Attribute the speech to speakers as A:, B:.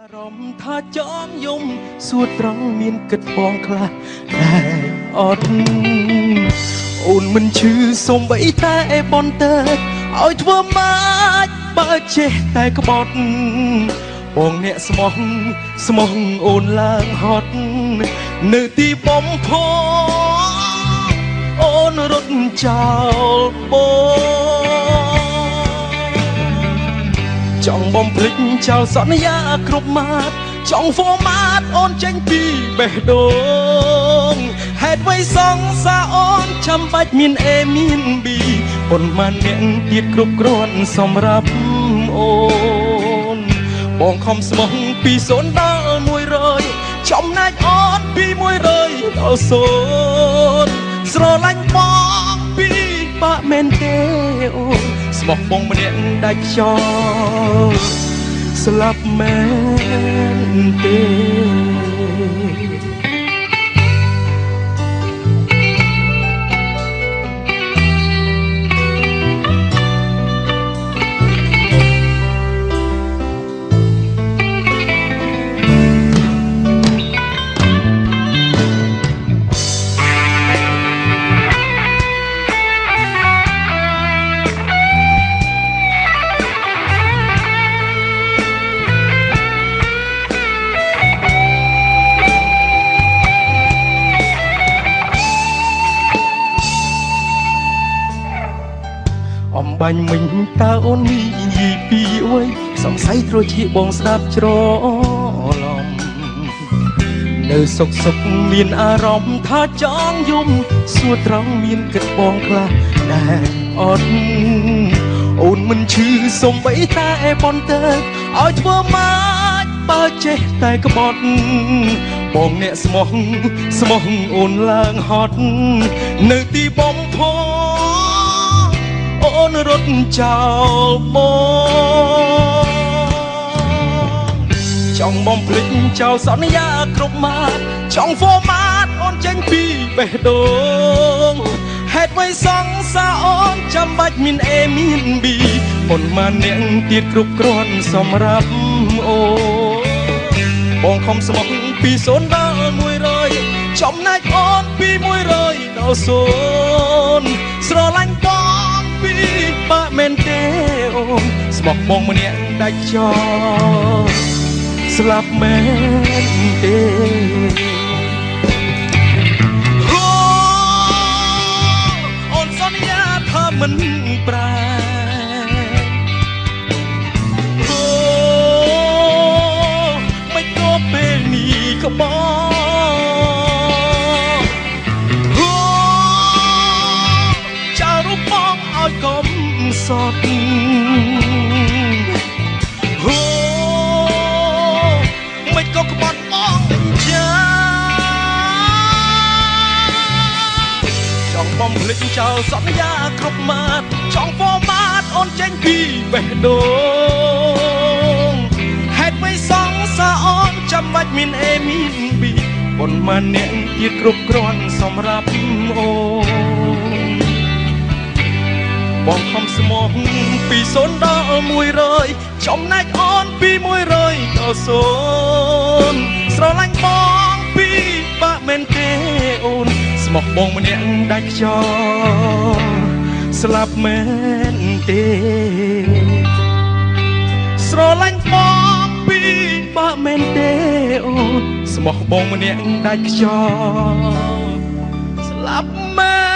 A: អារម្មណ៍ថាចងយំសួរត្រង់មានគិតបងខ្លះតែអត់អូនមិនឈឺសំបីតែបនទៅឲ្យធ្វើម៉េចបើចេះតែក្បត់បងអ្នកស្មោះអូនឡើងហត់នៅទីបំផុតអូនរត់ចោលបងចង់បំភ្លេចចោលសន្យាគ្រប់ម៉ាត់ចង់ហ្វូម៉ាតអូនចេញពីបេះដូងហេតុអ្វីសង្សារអូនចាំបាច់មានអេមានប៊ីប៉ុន្មានអ្នកទៀតគ្រប់គ្រាន់សម្រាប់អូនបងខំស្មោះពី0ដល់100ចំណែកអូនពី100ដល់0ស្រឡាញ់បងពីបាក់មែនទេអូនស្មោះបងម្នាក់ដាច់ខ្យល់ស្លាប់មែនទេអំបាញ់មិញតើអូននិយាយពីអុយសង្ស័យត្រូវជាបងស្ដាប់ច្រឡំនៅសុកមានអារម្មណ៍ថាចង់យំសួរត្រង់មានគិតបងខ្លះដែរអត់អូនមិនឈឺសំបីតែបនទៅឲ្យធ្វើម៉េចបើចេះតែក្បត់បងអ្នកស្មោះអូនឡើងហត់នៅទីបំផុតអូនរត់ចោលបងចង់បំភ្លេចចោលសន្យាគ្រប់ម៉ាត់ចង់ហ្វូម៉ាតអូនចេញពីបេះដូងហេតុអ្វីសង្សារអូនចាំបាច់មានអេមានប៊ីប៉ុន្មានអ្នកទៀតគ្រប់គ្រាន់សម្រាប់អូនបងខំស្មោះពី0ដល់100ចំណែកអូនពី100ដល់0ស្រឡាញ់បងពីបាក់មែនទេអូនស្មោះបងម្នាក់ដាច់ខ្យល់ស្លាប់មែនទេអូនសន្យាថាមិនប្រែមិនក៏ពេលនេះក៏បងចៅរូបបងឲ្យកុំសត់មិនក៏ក្បត់បងអញ្ចឹងចង់បំភ្លេចចោលសន្យាគ្រប់ម៉ាត់ចង់ហ្វូម៉ាតអូនចេញពីបេះដូងហេតុអ្វីសង្សារអូនចាំបាច់មានអេមានប៊ីប៉ុន្មានអ្នកទៀតគ្រប់គ្រាន់សម្រាប់អូនបងខំស្មោះពី0ដល់100ចំណែកអូនពី100ដល់0ស្រឡាញ់បងពីបាក់មែនទេអូនស្មោះបងម្នាក់ដាច់ខ្យល់ស្លាប់មែនទេស្រឡាញ់បងពីបាក់មែនទេអូនស្មោះបងម្នាក់ដាច់ខ្យល់ស្លាប់មែន